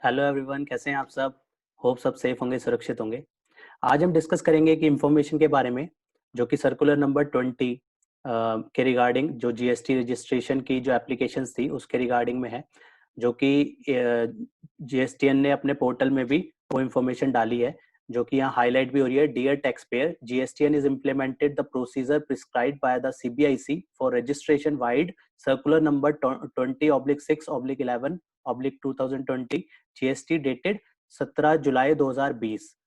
Hello everyone, कैसे हैं आप सब। होप सब सेफ होंगे, सुरक्षित होंगे। आज हम डिस्कस करेंगे कि इंफॉर्मेशन के बारे में जो कि सर्कुलर नंबर 20 के रिगार्डिंग जो जीएसटी रजिस्ट्रेशन की जो एप्लीकेशंस थी उसके रिगार्डिंग में है, जो कि जीएसटीएन ने अपने पोर्टल में भी वो इंफॉर्मेशन डाली है, जो कि यहाँ हाईलाइट भी हो रही है। Dear tax payer, GSTN is implemented the procedure prescribed by the CBIC for registration vide circular number 20/6/11/2020 GST dated 17 July 2020।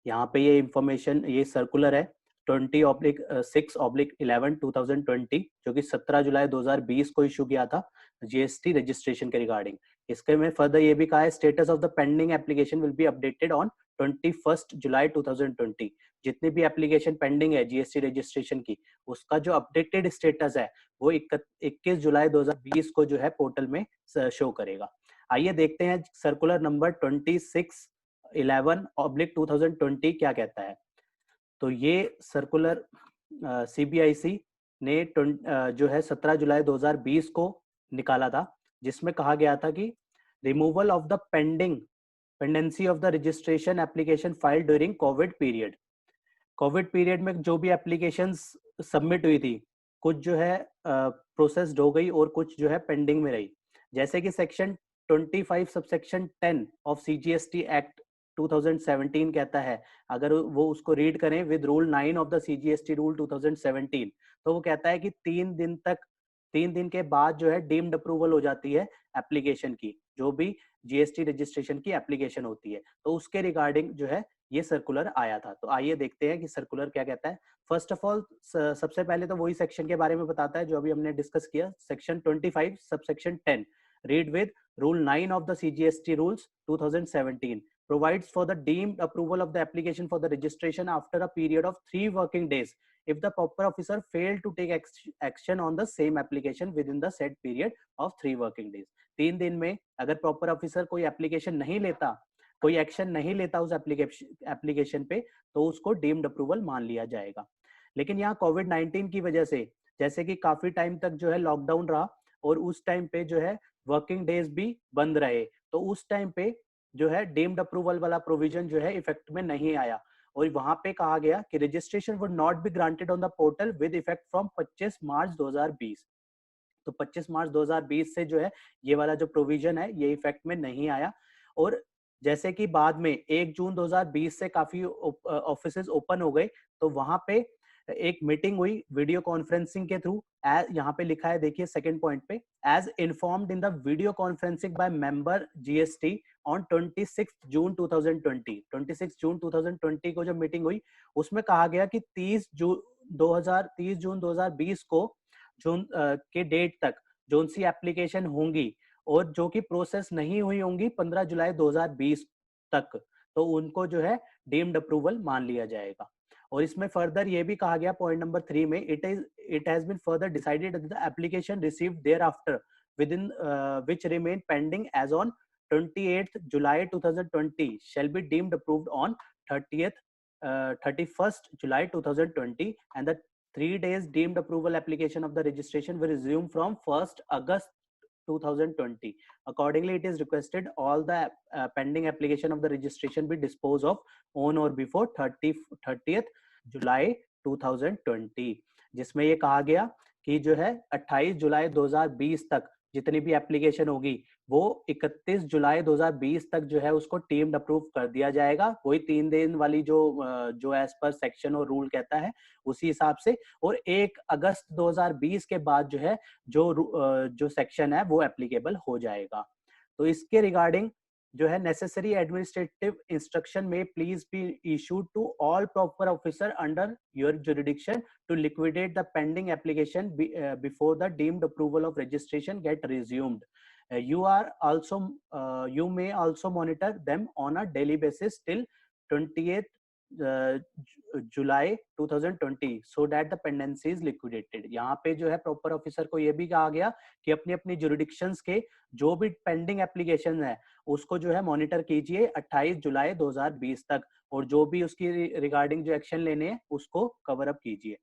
यहाँ पे ये इंफॉर्मेशन, ये सर्कुलर है 20/6/11/2020 जो कि 17 जुलाई 2020 को इशू किया था जीएसटी रजिस्ट्रेशन के रिगार्डिंग। इसके में फर्दर ये भी कहा है, status of the pending application will be updated on 21 जुलाई 2020। जितनी भी एप्लीकेशन पेंडिंग है जीएसटी रजिस्ट्रेशन की, उसका जो अपडेटेड स्टेटस है वो 21 जुलाई 2020 को जो है पोर्टल में शो करेगा। आइए देखते हैं सर्कुलर नंबर 26/11/2020 क्या कहता है। तो ये सर्कुलर सीबीआईसी ने जो है 17 जुलाई 2020 को निकाला था, जिसमें कहा गया था कि removal of the pendency of the registration application file during Covid period. Covid period में जो भी एप्लीकेशंस सबमिट हुई थी, कुछ जो है प्रोसेस्ड हो गई और कुछ जो है पेंडिंग में रही। जैसे कि section 25 subsection 10 of CGST act 2017 कहता है, अगर वो उसको रीड करें with rule 9 of the CGST rule 2017, तो वो कहता है कि 3 दिन के बाद जो है डीम्ड अप्रूवल हो जाती है एप्लीकेशन की, जो भी जीएसटी रजिस्ट्रेशन की एप्लीकेशन होती है। तो उसके रिगार्डिंग जो है ये सर्कुलर आया था। तो आइए देखते हैं कि सर्कुलर क्या कहता है। फर्स्ट ऑफ ऑल, सबसे पहले तो वही सेक्शन के बारे में बताता है जो अभी हमने डिस्कस किया, section 25 subsection 10 read with rule 9 of the CGST rules 2017 provides for the deemed approval of the application for the registration after a period of 3 working days if the proper officer failed to take action on the same application within the said period of 3 working days। 3 दिन में अगर proper officer कोई application नहीं लेता, कोई action नहीं लेता उस एप्लीकेशन पे, तो उसको डीम्ड अप्रूवल मान लिया जाएगा। लेकिन यहाँ कोविड 19 की वजह से, जैसे कि काफी टाइम तक जो है लॉकडाउन रहा और उस टाइम पे जो है वर्किंग डेज भी बंद रहे, तो उस टाइम पे जो है डीम्ड अप्रूवल वाला प्रोविजन जो है इफेक्ट में नहीं आया, और वहां पे कहा गया कि registration would not be granted on the portal with effect from 25 मार्च 2020। तो 25 मार्च 2020 से जो है ये वाला जो प्रोविजन है ये इफेक्ट में नहीं आया। और जैसे कि बाद में 1 जून 2020 से काफी ऑफिसेज ओपन हो गए, तो वहां पे एक मीटिंग हुई वीडियो कॉन्फ्रेंसिंग के थ्रू। यहाँ पे लिखा है, देखिए सेकंड पॉइंट पे, as informed in the video conferencing by member GST on 26 जून 2020। 26 जून 2020 को जब मीटिंग हुई, उसमें कहा गया कि 30 जून 2020 को जून के डेट तक जोन सी एप्लीकेशन होंगी और जो कि प्रोसेस नहीं हुई होंगी 15 जुलाई 2020 तक, तो उनको जो है डीम्ड अप्रूवल मान लिया जाएगा। और इसमें फर्दर ये भी कहा गया पॉइंट नंबर 3 में, it has been further decided that the application received thereafter within which remain pending as on 28th July 2020 shall be deemed approved on 31st July 2020, and the 3 days deemed approval application of the registration will resume from 1st August 2020. Accordingly, it is requested all the pending application of the registration be disposed of on or before 30th July 2020, जिसमें ये कहा गया कि जो है 28 जुलाई 2020 तक जितनी भी एप्लीकेशन होगी वो 31 जुलाई 2020 तक जो है उसको टीम्ड अप्रूव कर दिया जाएगा। वही 3 दिन वाली जो एज पर सेक्शन और रूल कहता है उसी हिसाब से। और 1 अगस्त 2020 के बाद जो है जो सेक्शन है वो एप्लीकेबल हो जाएगा। तो इसके रिगार्डिंग जो है नेसेसरी एडमिनिस्ट्रेटिव इंस्ट्रक्शन में please be issued to all proper officer under your jurisdiction to liquidate the pending application before the deemed approval of registration get resumed. You may also monitor them on a daily basis till 28th July 2020 so that the pendency is liquidated। यहाँ पे जो है proper officer को ये भी कहा गया कि अपनी अपनी जुरिडिक्शंस के जो भी पेंडिंग एप्लीकेशन है उसको जो है मॉनिटर कीजिए 28 जुलाई 2020 तक, और जो भी उसकी रिगार्डिंग जो एक्शन लेने हैं उसको कवर अप कीजिए।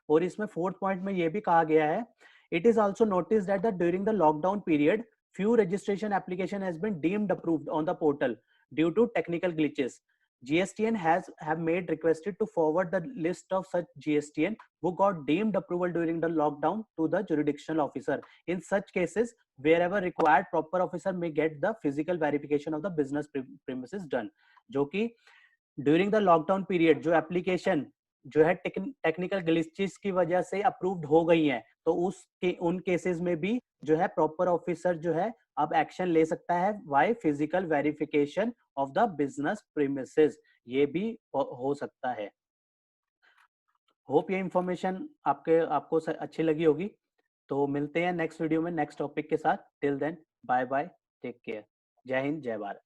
और इसमें 4th पॉइंट में यह भी कहा गया है, it is also notice that during the lockdown period few registration application has been deemed approved on the portal due to technical glitches. GSTN have made requested to forward the list of such GSTN who got deemed approval during the lockdown to the jurisdictional officer. In such cases, wherever required, proper officer may get the physical verification of the business premises done. जो कि during the lockdown period जो application जो है technical glitches की वजह से approved हो गई हैं, तो उन केसेस में भी जो है प्रॉपर ऑफिसर जो है अब एक्शन ले सकता है by physical verification of the business premises, ये भी हो सकता है. होप ये इंफॉर्मेशन आपको अच्छी लगी होगी. तो मिलते हैं नेक्स्ट वीडियो में नेक्स्ट टॉपिक के साथ. Till then bye bye, take care. जय हिंद, जय भारत.